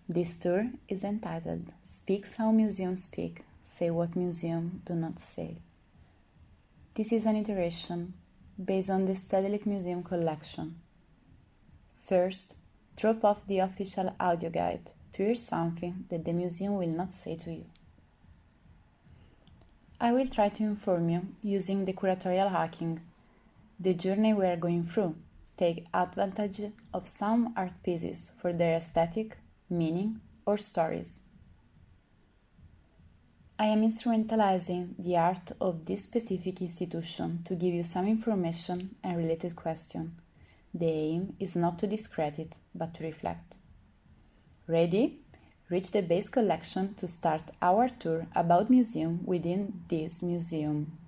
This tour is entitled Speaks How Museums Speak, Say What Museums Do Not Say. This is an iteration based on the Stedelijk Museum collection. First, drop off the official audio guide to hear something that the museum will not say to you. I will try to inform you using the curatorial hacking. The journey we are going through take advantage of some art pieces for their aesthetic, meaning, or stories. I am instrumentalizing the art of this specific institution to give you some information and related questions. The aim is not to discredit, but to reflect. Ready? Reach the base collection to start our tour about museum within this museum.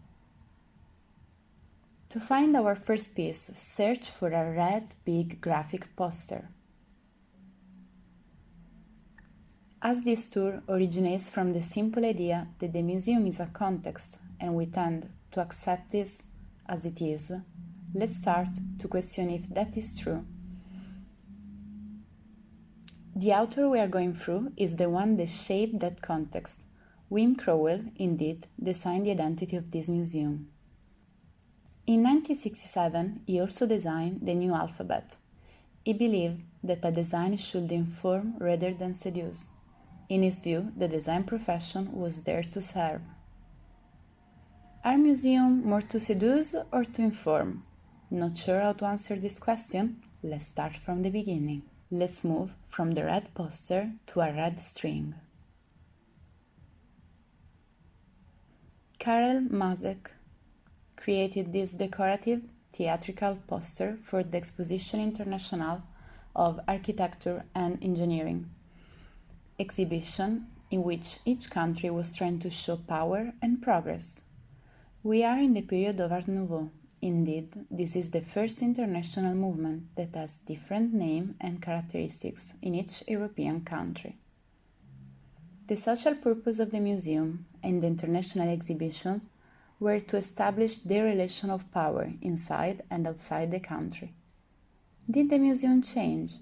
To find our first piece, search for a red big graphic poster. As this tour originates from the simple idea that the museum is a context and we tend to accept this as it is, let's start to question if that is true. The author we are going through is the one that shaped that context. Wim Crowell, indeed, designed the identity of this museum. In 1967, he also designed the new alphabet. He believed that a design should inform rather than seduce. In his view, the design profession was there to serve. Are museums more to seduce or to inform? Not sure how to answer this question? Let's start from the beginning. Let's move from the red poster to a red string. Karel Mazek created this decorative theatrical poster for the Exposition Internationale of Architecture and Engineering exhibition in which each country was trying to show power and progress. We are in the period of Art Nouveau. Indeed, this is the first international movement that has different name and characteristics in each European country. The social purpose of the museum and the international exhibitions were to establish the relation of power inside and outside the country. Did the museum change?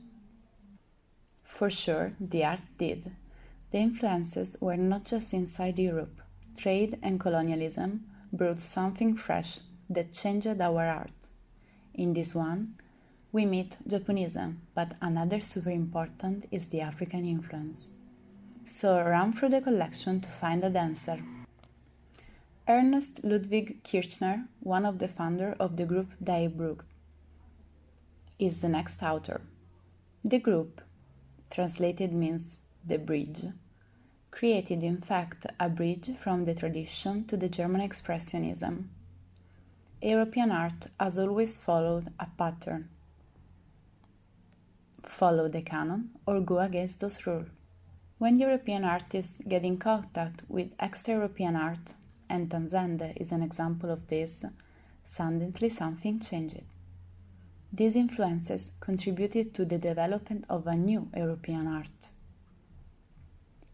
For sure, the art did. The influences were not just inside Europe. Trade and colonialism brought something fresh that changed our art. In this one, we meet Japonism, but another super important is the African influence. So run through the collection to find a dancer. Ernst Ludwig Kirchner, one of the founders of the group Die Brücke, is the next author. The group, translated means the bridge, created in fact a bridge from the tradition to the German Expressionism. European art has always followed a pattern. Follow the canon or go against those rules. When European artists get in contact with extra-European art, and Tanzania is an example of this, suddenly something changed. These influences contributed to the development of a new European art.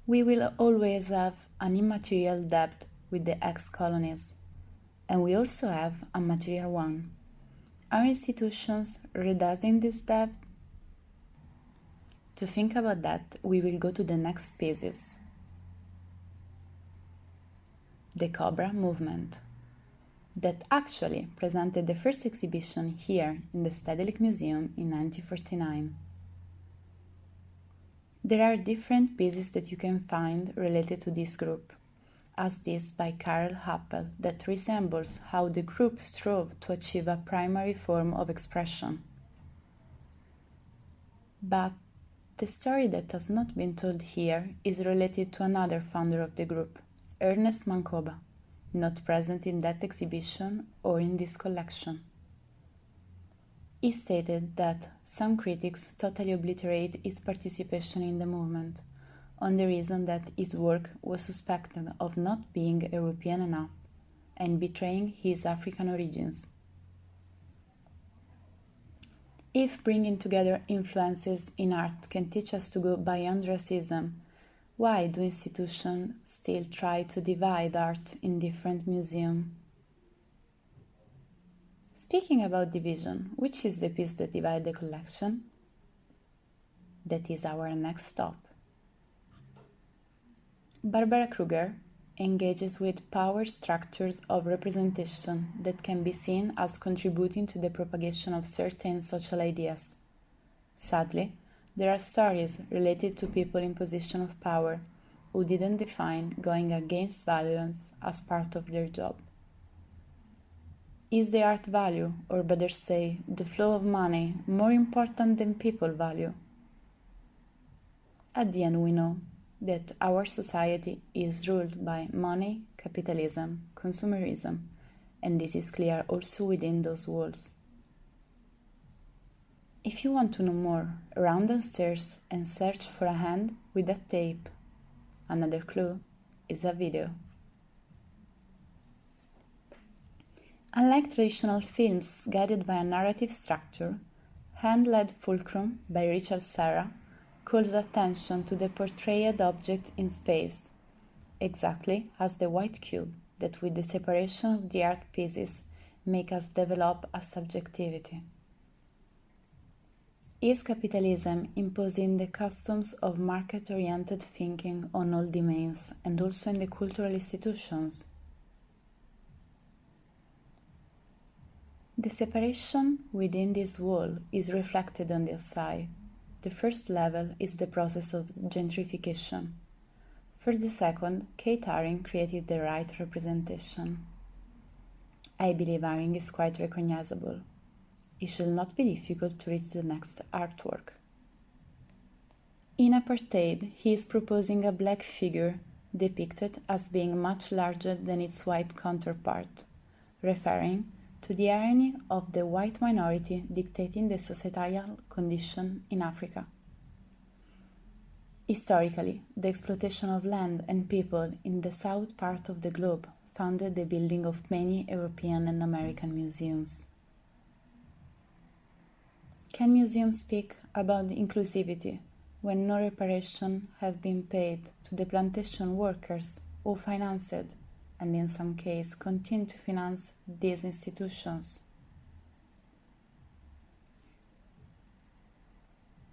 We will always have an immaterial debt with the ex-colonies, and we also have a material one. Are institutions reducing this debt? To think about that, we will go to the next pieces. The Cobra movement, that actually presented the first exhibition here in the Stedelijk Museum in 1949. There are different pieces that you can find related to this group, as this by Karl Happel, that resembles how the group strove to achieve a primary form of expression. But the story that has not been told here is related to another founder of the group, Ernest Mancoba, not present in that exhibition or in this collection. He stated that some critics totally obliterate his participation in the movement, on the reason that his work was suspected of not being European enough and betraying his African origins. If bringing together influences in art can teach us to go beyond racism, why do institutions still try to divide art in different museums? Speaking about division, which is the piece that divides the collection? That is our next stop. Barbara Kruger engages with power structures of representation that can be seen as contributing to the propagation of certain social ideas. Sadly, there are stories related to people in position of power who didn't define going against violence as part of their job. Is the art value, or better say, the flow of money, more important than people value? At the end, we know that our society is ruled by money, capitalism, consumerism, and this is clear also within those walls. If you want to know more, run downstairs and search for a hand with a tape. Another clue is a video. Unlike traditional films guided by a narrative structure, Hand-Led Fulcrum by Richard Serra calls attention to the portrayed object in space, exactly as the white cube that with the separation of the art pieces make us develop a subjectivity. Is capitalism imposing the customs of market-oriented thinking on all domains and also in the cultural institutions? The separation within this wall is reflected on the outside. The first level is the process of gentrification. For the second, Kate Haring created the right representation. I believe Haring is quite recognizable. It should not be difficult to reach the next artwork. In Apartheid, he is proposing a black figure depicted as being much larger than its white counterpart, referring to the irony of the white minority dictating the societal condition in Africa. Historically, the exploitation of land and people in the south part of the globe funded the building of many European and American museums. Can museums speak about inclusivity when no reparation have been paid to the plantation workers who financed and in some cases continue to finance these institutions?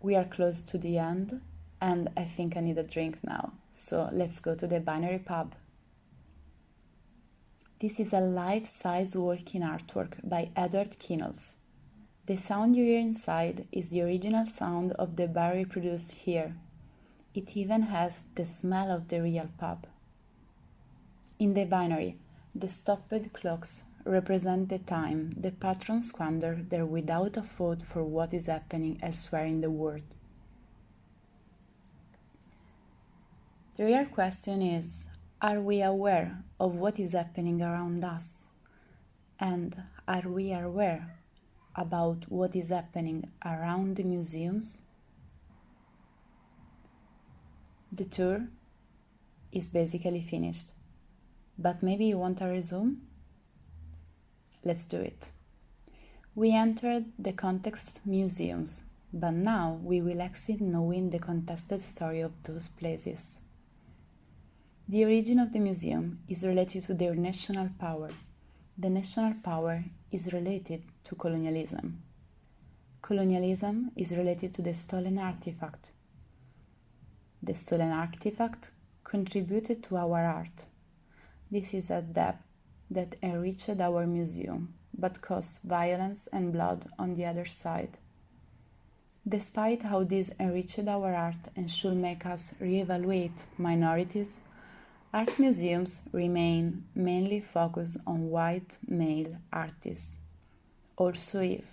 We are close to the end and I think I need a drink now, so let's go to the Binary Pub. This is a life-size walk-in artwork by Edward Kinnels. The sound you hear inside is the original sound of the bar reproduced here. It even has the smell of the real pub. In the binary, the stopped clocks represent the time the patrons squander there without a thought for what is happening elsewhere in the world. The real question is, are we aware of what is happening around us? And are we aware about what is happening around the museums? The tour is basically finished, but maybe you want to resume? Let's do it. We entered the context museums, but now we will exit knowing the contested story of those places. The origin of the museum is related to their national power. The national power is related to colonialism. Colonialism is related to the stolen artifact. The stolen artifact contributed to our art. This is a debt that enriched our museum, but caused violence and blood on the other side. Despite how this enriched our art and should make us reevaluate minorities, art museums remain mainly focused on white male artists, also if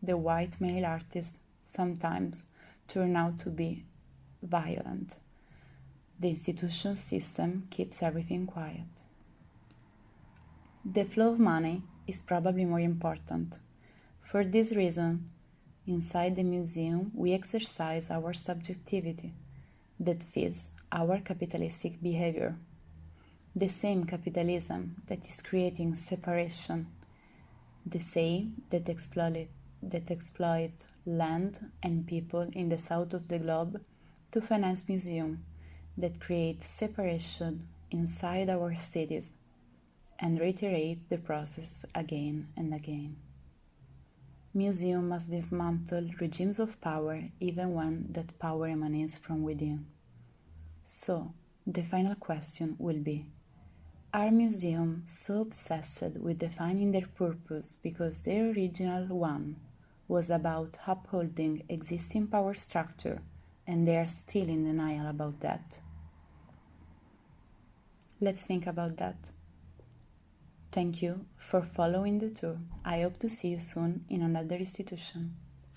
the white male artists sometimes turn out to be violent. The institution system keeps everything quiet. The flow of money is probably more important. For this reason, inside the museum we exercise our subjectivity that feeds our capitalistic behavior. The same capitalism that is creating separation, the same that exploit land and people in the south of the globe to finance museums that create separation inside our cities and reiterate the process again and again. Museums must dismantle regimes of power even when that power emanates from within. So, The final question will be: are museums so obsessed with defining their purpose because their original one was about upholding existing power structure and they are still in denial about that? Let's think about that. Thank you for following the tour. I hope to see you soon in another institution.